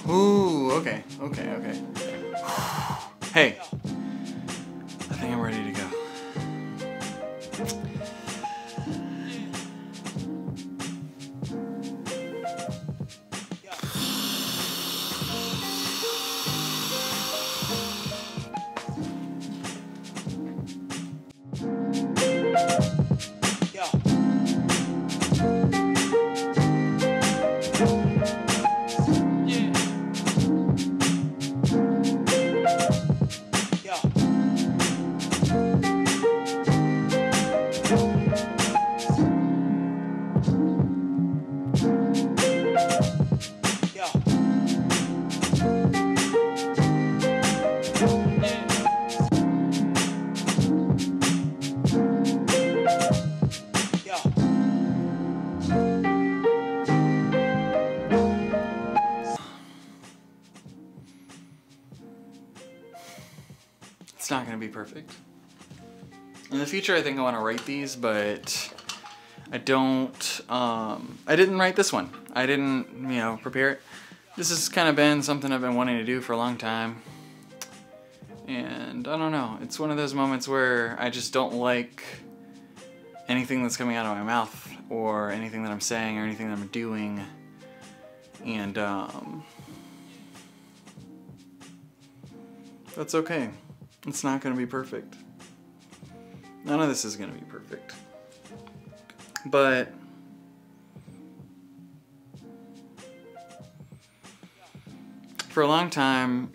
Ooh, okay. Hey, I think I'm ready to go. It's not going to be perfect. In the future, I think I want to write these, but I don't, I didn't write this one. I didn't, prepare it. This has kind of been something I've been wanting to do for a long time. And I don't know, it's one of those moments where I just don't like anything that's coming out of my mouth or anything that I'm saying or anything that I'm doing. And that's okay. It's not going to be perfect. None of this is going to be perfect. But for a long time,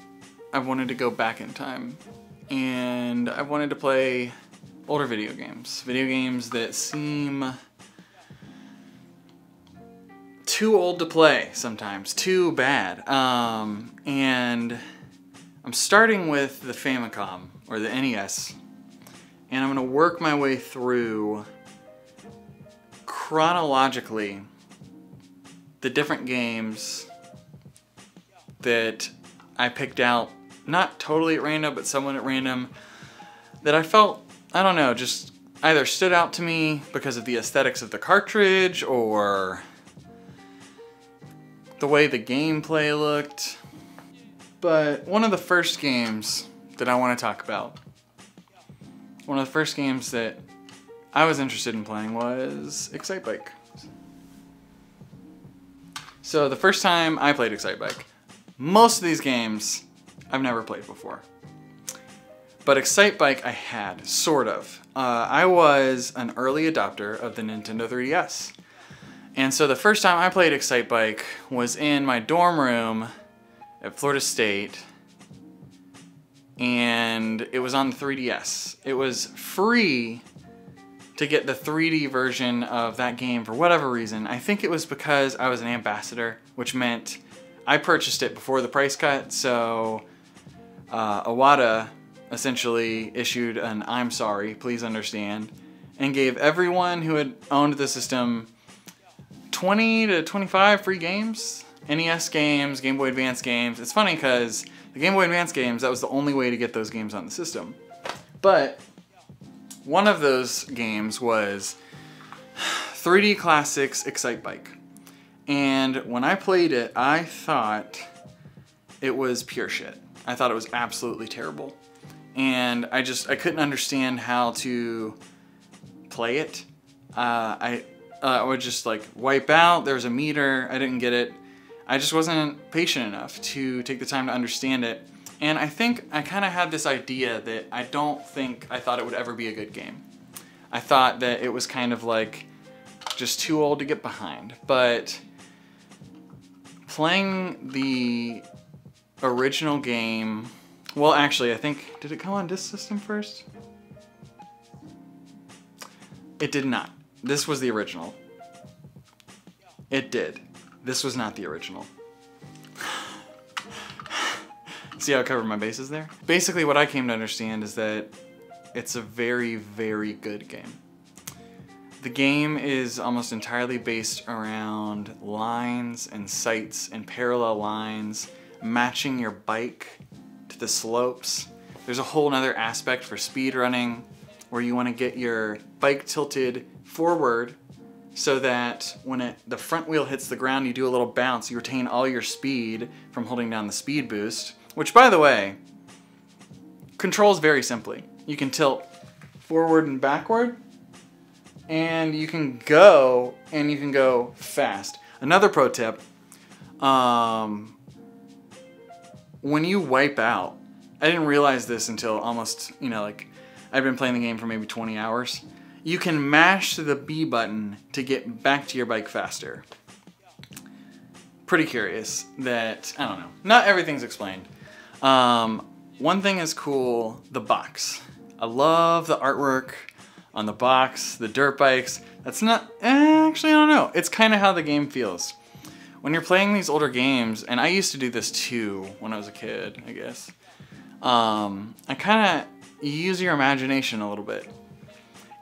I've wanted to go back in time. And I've wanted to play older video games. Video games that seem too old to play sometimes. Too bad. And I'm starting with the Famicom, or the NES, and I'm going to work my way through chronologically the different games that I picked out, not totally at random, but somewhat at random, that I felt, I don't know, just either stood out to me because of the aesthetics of the cartridge, or the way the gameplay looked. But one of the first games that I want to talk about, one of the first games that I was interested in playing was Excitebike. So the first time I played Excitebike, most of these games I've never played before. But Excitebike I had, sort of. I was an early adopter of the Nintendo 3DS. And so the first time I played Excitebike was in my dorm room at Florida State, and it was on the 3DS. It was free to get the 3D version of that game for whatever reason. I think it was because I was an ambassador, which meant I purchased it before the price cut, so Iwata essentially issued an "I'm sorry, please understand," and gave everyone who had owned the system 20 to 25 free games. NES games, Game Boy Advance games. It's funny because the Game Boy Advance games, that was the only way to get those games on the system. But one of those games was 3D Classics Excitebike. And when I played it, I thought it was pure shit. I thought it was absolutely terrible. And I couldn't understand how to play it. I would just like wipe out, there was a meter, I didn't get it. I just wasn't patient enough to take the time to understand it. And I think I kind of had this idea that I thought it would ever be a good game. I thought that it was kind of like just too old to get behind. But playing the original game, well actually I think, did it come on disk system first? It did not. This was the original. It did. This was not the original. See how I covered my bases there? Basically what I came to understand is that it's a very, very good game. The game is almost entirely based around lines and sights and parallel lines, matching your bike to the slopes. There's a whole nother aspect for speed running where you want to get your bike tilted forward so that when the front wheel hits the ground, you do a little bounce. You retain all your speed from holding down the speed boost, which, by the way, controls very simply. You can tilt forward and backward, and you can go fast. Another pro tip, when you wipe out, I didn't realize this until almost, like I've been playing the game for maybe 20 hours. You can mash the B button to get back to your bike faster. Pretty curious that, I don't know, not everything's explained. One thing is cool, the box. I love the artwork on the box, the dirt bikes. That's not, actually I don't know. It's kind of how the game feels. When you're playing these older games, and I used to do this too when I was a kid, I guess. I kind of use your imagination a little bit.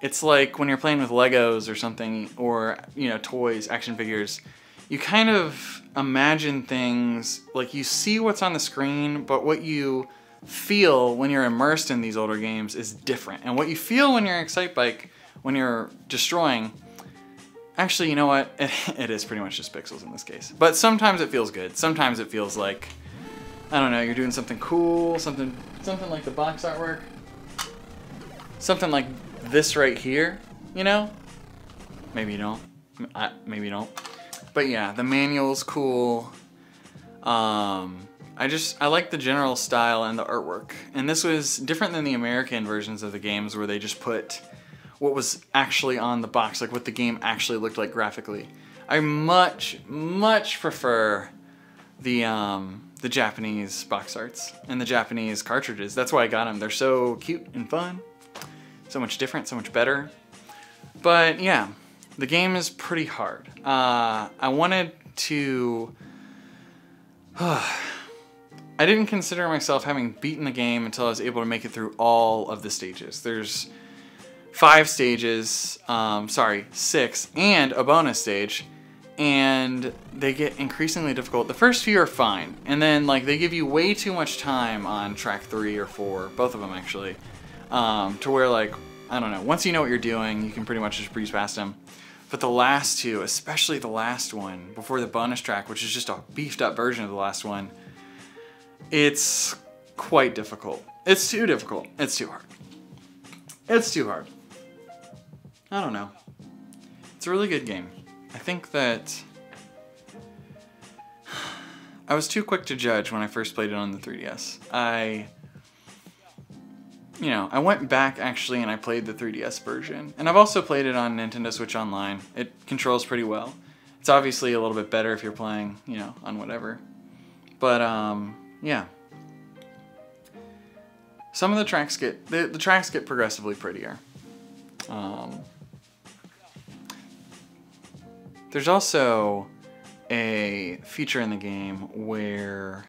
It's like when you're playing with Legos or something, or, toys, action figures, you kind of imagine things, like you see what's on the screen, but what you feel when you're immersed in these older games is different. And what you feel when you're in Excitebike, when you're destroying, actually, you know what? It is pretty much just pixels in this case. But sometimes it feels good. Sometimes it feels like, I don't know, you're doing something cool, something like the box artwork. Something like this right here, Maybe you don't. Maybe you don't. But yeah, the manual's cool. I like the general style and the artwork. And this was different than the American versions of the games where they just put what was actually on the box, like what the game actually looked like graphically. I much prefer the Japanese box arts and the Japanese cartridges. That's why I got them. They're so cute and fun. So much different, so much better. But yeah, the game is pretty hard. I wanted to... I didn't consider myself having beaten the game until I was able to make it through all of the stages. There's 5 stages, 6, and a bonus stage. And they get increasingly difficult. The first few are fine. And then they give you way too much time on track 3 or 4, both of them actually. To where I don't know, once you know what you're doing, you can pretty much just breeze past them. But the last 2, especially the last one, before the bonus track, which is just a beefed up version of the last one, it's quite difficult. It's too difficult. It's too hard. It's too hard. I don't know. It's a really good game. I think that I was too quick to judge when I first played it on the 3DS. I went back actually and I played the 3DS version. And I've also played it on Nintendo Switch Online. It controls pretty well. It's obviously a little bit better if you're playing, on whatever. But, yeah. Some of the tracks the tracks get progressively prettier. There's also a feature in the game where